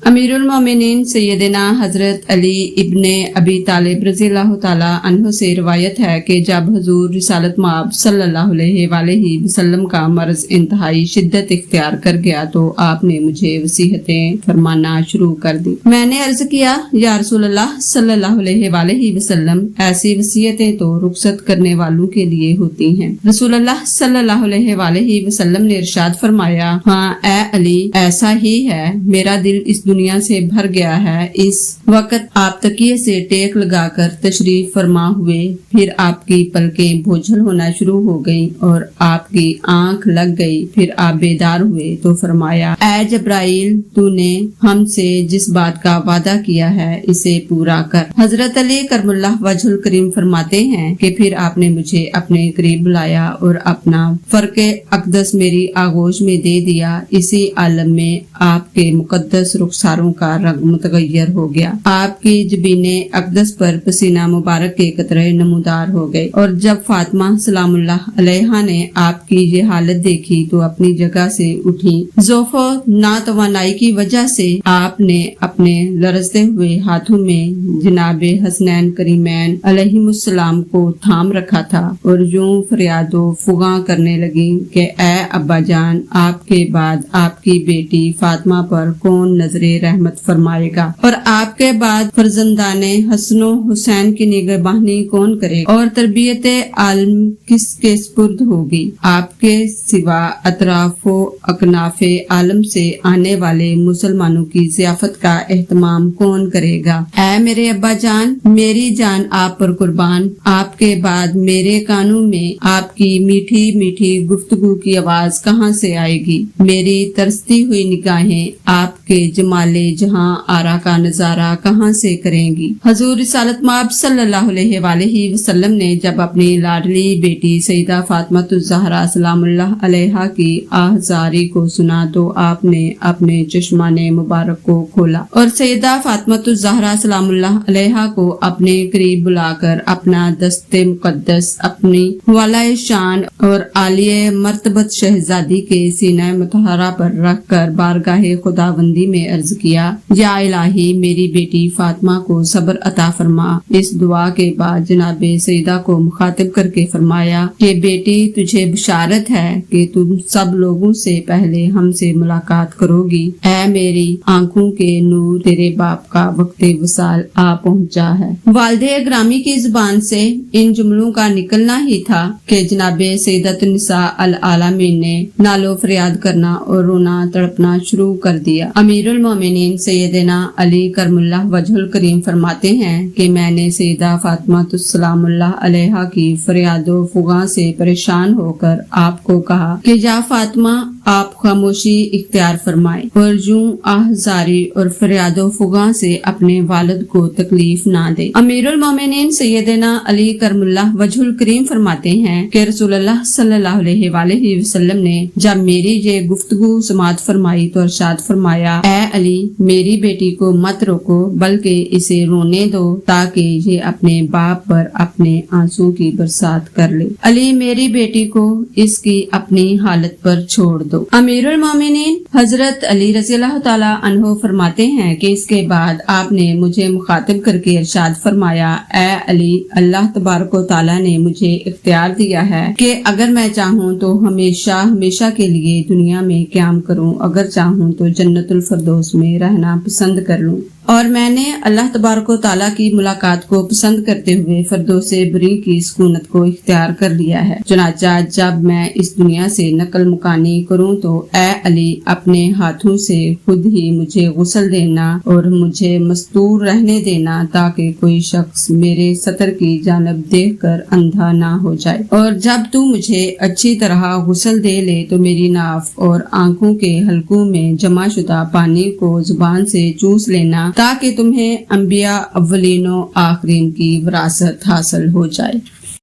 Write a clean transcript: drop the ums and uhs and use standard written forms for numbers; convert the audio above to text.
अमीरुल मोमिनीन सैयदना हजरत अली इब्ने अबी तालिब रज़ी अल्लाह ताला अन्हु से रिवायत है कि जब हुजूर रिसालत माब सल्लल्लाहु अलैहि वसल्लम का मर्ज इंतहाई शिद्दत इख्तियार कर गया तो आपने मुझे वसीयतें फरमाना शुरू कर दी। मैंने अर्ज किया, या रसूलल्लाह सल्लल्लाहु अलैहि वसल्लम, ऐसी वसीयतें तो रुखसत करने वालों के लिए होती हैं। रसूलल्लाह सल्लल्लाहु अलैहि वसल्लम ने इरशाद फरमाया, हाँ ए अली, ऐसा ही है। मेरा दिल इस दुनिया से भर गया है। इस वक्त आप तकिए से टेक लगाकर तशरीफ फरमा हुए, फिर आपकी पलकें बोझल होना शुरू हो गई और आपकी आंख लग गई। फिर आप बेदार हुए तो फरमाया, ऐ जब्राइल, तूने हमसे जिस बात का वादा किया है इसे पूरा कर। हजरत अली करमुल्लाह वजहुल करीम फरमाते हैं कि फिर आपने मुझे अपने करीब बुलाया और अपना फर्के अकदस मेरी आगोश में दे दिया। इसी आलम में आपके मुकद्दस रुखसारों का रंग मुतगय्यर हो गया। आपकी जबीने अकदस पर पसीना मुबारक के कतरे नमूदार हो गए। और जब फातिमा सलामुल्लाह अलैहा ने आपकी ये हालत देखी तो अपनी जगह से उठी। ज़ोफ़ो नातवानाई की वजह से आपने अपने लरजते हुए हाथों में जनाबे हसनैन करीमैन अलैहिमुस्सलाम को थाम रखा था और यूं फरियादो फुगा करने लगी कि ए अब्बा जान, आपके बाद आपकी बेटी फातिमा पर कौन नजरे रहमत फरमाएगा और आपके बाद फर्जंदाने हसनो हुसैन की निगहबानी कौन करेगा और तरबियत आलम किसके स्पुर्द होगी। आपके सिवा अतराफो अकनाफे आलम से आने वाले मुसलमानों की ज़ियाफत का एहतमाम कौन करेगा। ऐ मेरे अब्बा जान, मेरी जान आप पर कुर्बान। आपके बाद मेरे कानों में आपकी मीठी मीठी गुफ्तगू की आवाज कहाँ से आएगी। मेरी तरसती हुई निगाहें आपके जमाले जहां आरा का नजारा कहाँ से करेंगी। हजूर रिसालत माब सल्लल्लाहु अलैहि वसल्लम ने जब अपनी लाडली बेटी सईदा फातिमा सलामुल्लाह अलैहा की आहजारी को सुना तो आपने अपने चश्माने मुबारक को खोला और सईदा फातिमा सलामुल्लाह अलैहा को अपने करीब बुलाकर अपना दस्ते मुकद्दस अपनी वालाए शान और आलिए मर्तबत शहजादी के सीना मुतहरा पर रख कर बारगाहे खुदाबंदी में अर्ज किया, या इलाही, मेरी बेटी फातिमा को सब्र अता फरमा। इस दुआ के बाद जनाबे सईदा को मुखातिब करके फरमाया कि बेटी, तुझे बिशारत है कि तुम सब लोगों से पहले हमसे मुलाकात करोगी। ऐ मेरी आंखों के नूर, तेरे बाप का वक्ते वसाल आ पहुंचा है। वालिदे ग्रामी की जुबान से इन जुमलों का निकलना ही था कि जनाबे सईदतुन्निसा अल आलमीन ने नालो फरियाद करना और रोना तड़पना शुरू कर दिया। अमीरुल मोमिनीन सैयदना अली करमुल्लाह वजहुल करीम फरमाते हैं कि मैंने सईदा फातिमा सलामुल्लाह अलैहा की फरियादो फुगा से परेशान होकर आपको कहा कि या फातिमा, आप खामोशी इख्तियार फरमाए और यूं आहजारी और फरियादो फुगा से अपने वालिद को तकलीफ ना दे। अमीरुल मोमिनीन सैयदना अली करमुल्लाह वजहुल करीम फरमाते हैं कि रसूलुल्लाह सल्लल्लाहु अलैहि वसल्लम ने जब मेरी ये गुफ्तगू समात फरमाई तो इरशाद फरमाया, ऐ अली, मेरी बेटी को मत रोको बल्कि इसे रोने दो ताकि ये अपने बाप पर अपने आंसू की बरसात कर ले। अली, मेरी बेटी को इसकी अपनी हालत पर छोड़ दो। अमीरुल मोमिनीन हजरत अली रज़ी अल्लाह ताला अन्हो फरमाते हैं कि इसके बाद आपने मुझे मुखातिब करके इरशाद फरमाया, ऐ अली, अल्लाह तबारक व तआला ने मुझे इख्तियार दिया है कि अगर मैं चाहूँ तो हमेशा हमेशा के लिए दुनिया में क़याम करूँ, अगर चाहूँ तो जन्नतुल फिरदौस में रहना पसंद कर लूँ। और मैंने अल्लाह तबारक व तआला की मुलाकात को पसंद करते हुए फिरदौस बरी की सुकूनत को इख्तियार कर लिया है। चुनाचा जब मैं इस दुनिया से नकल मुकानी करूँ तो ऐ अली, अपने हाथों से खुद ही मुझे गुस्ल देना और मुझे मस्तूर रहने देना ताकि कोई शख्स मेरे सतर की जानब देख कर अंधा ना हो जाए। और जब तू मुझे अच्छी तरह गुस्ल दे ले तो मेरी नाफ और आंखों के हलकों में जमा शुदा पानी को जुबान से चूस लेना ताकि तुम्हें अंबिया अव्वलीनो आखरीन की विरासत हासिल हो जाए।